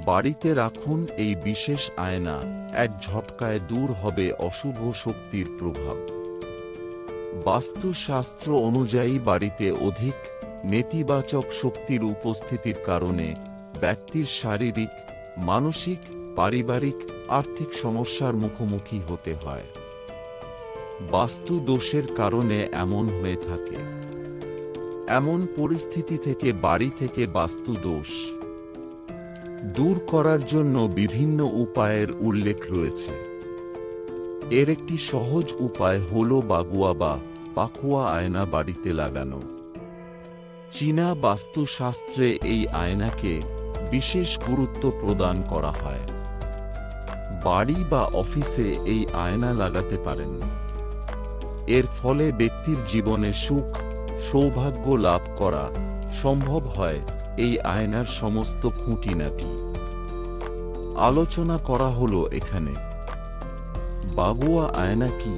বাড়িতে রাখুন এই বিশেষ আয়না, এক ঝটকায় দূর হবে অশুভ শক্তির প্রভাব। বাস্তুশাস্ত্র অনুযায়ী বাড়িতে অধিক নেতিবাচক শক্তির উপস্থিতির কারণে ব্যক্তির শারীরিক, মানসিক, পারিবারিক, আর্থিক সমস্যার মুখোমুখি হতে হয়। বাস্তু দোষের কারণে এমন হয়ে থাকে। এমন পরিস্থিতি থেকে বাড়ি থেকে বাস্তু দোষ দূর করার জন্য বিভিন্ন উপায়ের উল্লেখ রয়েছে। এর একটি সহজ উপায় হল বাগুয়া বা পাকুয়া আয়না বাড়িতে লাগানো। চীনা বাস্তুশাস্ত্রে এই আয়নাকে বিশেষ গুরুত্ব প্রদান করা হয়। বাড়ি বা অফিসে এই আয়না লাগাতে পারেন। এর ফলে ব্যক্তির জীবনে সুখ, সৌভাগ্য লাভ করা সম্ভব হয়। এই আয়নার সমস্ত খুঁটিনাটি আলোচনা করা হলো এখানে। বাগুয়া আয়না কি?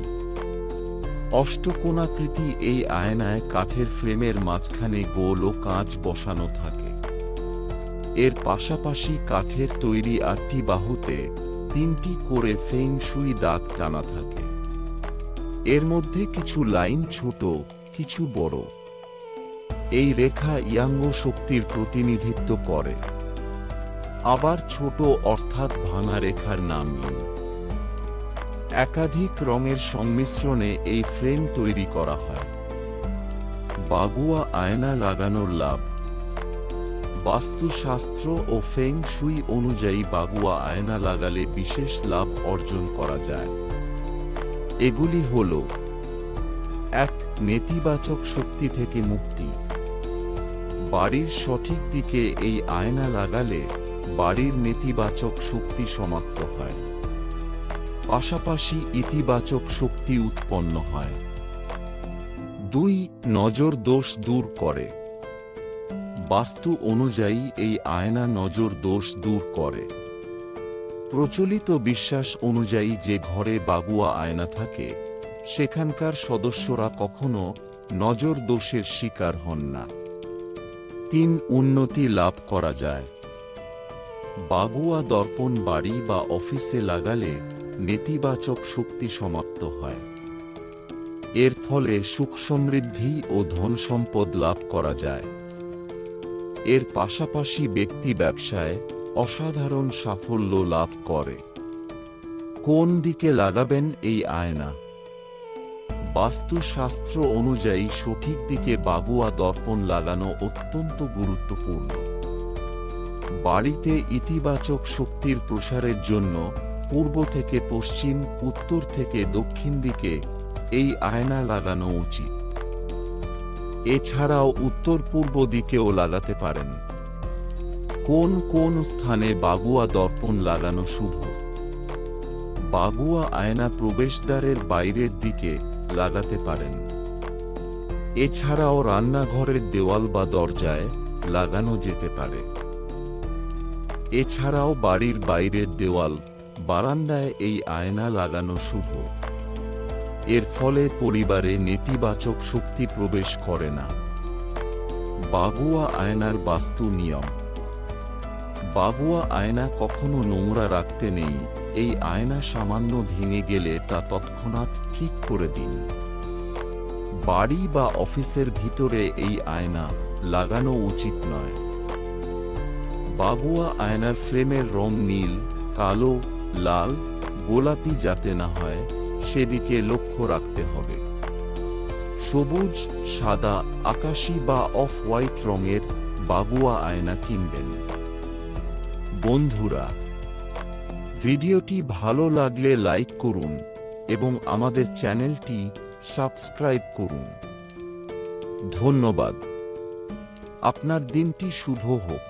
অষ্টকোণাকৃতি এই আয়নায় কাঠের ফ্রেমের মাঝখানে গোল ও কাঁচ বসানো থাকে। এর পাশাপাশি কাঠের তৈরি ৮টি বাহুতে ৩টি করে ফেং শুই দাগ টানা থাকে। এর মধ্যে কিছু লাইন ছোট, কিছু বড়। এই রেখা ইয়াঙ্গ শক্তির প্রতিনিধিত্ব করে। আবার ছোট অর্থাৎ ভাঙা রেখার নাম ইন। একাধিক রঙের সংমিশ্রণে এই ফ্রেম তৈরি করা হয়। বাগুয়া আয়না লাগানোর লাভ। বাস্তুশাস্ত্র ও ফেং শুই অনুযায়ী বাগুয়া আয়না লাগালে বিশেষ লাভ অর্জন করা যায়। এগুলি হল: ১. নেতিবাচক শক্তি থেকে মুক্তি। বাড়ির সঠিক দিকে এই আয়না লাগালে বাড়ির নেতিবাচক শক্তি সমাপ্ত হয়, পাশাপাশি ইতিবাচক শক্তি উৎপন্ন হয়। ২. নজর দোষ দূর করে। বাস্তু অনুযায়ী এই আয়না নজর দোষ দূর করে। প্রচলিত বিশ্বাস অনুযায়ী যে ঘরে বাগুয়া আয়না থাকে সেখানকার সদস্যরা কখনো নজর দোষের শিকার হন না। ৩. উন্নতি লাভ করা যায়। বাগুয়া দর্পণ বাড়ি বা অফিসে লাগালে নেতিবাচক শক্তি সমাপ্ত হয়। এর ফলে সুখ সমৃদ্ধি ও ধন সম্পদ লাভ করা যায়। এর পাশাপাশি ব্যক্তি ব্যবসায় অসাধারণ সাফল্য লাভ করে। কোন দিকে লাগাবেন এই আয়না? বাস্তুশাস্ত্র অনুযায়ী সঠিক দিকে বাগুয়া দর্পণ লাগানো অত্যন্ত গুরুত্বপূর্ণ। বাড়িতে ইতিবাচক শক্তির প্রসারের জন্য পূর্ব থেকে পশ্চিম, উত্তর থেকে দক্ষিণ দিকে এই আয়না লাগানো উচিত। এছাড়াও উত্তর পূর্ব দিকেও লাগাতে পারেন। কোন কোন স্থানে বাগুয়া দর্পণ লাগানো শুভ? বাগুয়া আয়না প্রবেশদ্বারের বাইরের দিকে লাগাতে পারেন। এছাড়াও রান্নাঘরের দেওয়াল বা দরজায় লাগানো যেতে পারে। এছাড়াও বাড়ির বাইরের দেওয়াল, বারান্দায় এই আয়না লাগানো শুভ। এর ফলে পরিবারে নেতিবাচক শক্তি প্রবেশ করে না। বাগুয়া আয়নার বাস্তু নিয়ম। বাগুয়া আয়না কখনো নোংরা রাখতে নেই। এই আয়না সামান্য ভেঙে গেলে তা তৎক্ষণাৎ ঠিক করে দিন। বাড়ি বা অফিসের ভিতরে এই আয়না লাগানো উচিত নয়। বাগুয়া আয়নার ফ্রেমের রং নীল, কালো, লাল, গোলাপি যাতে না হয় সেদিকে লক্ষ্য রাখতে হবে। সবুজ, সাদা, আকাশী বা অফ হোয়াইট রঙের বাগুয়া আয়না কিনবেন। বন্ধুরা, ভিডিওটি ভালো লাগলে লাইক করুন এবং আমাদের চ্যানেলটি সাবস্ক্রাইব করুন। ধন্যবাদ। আপনার দিনটি শুভ হোক।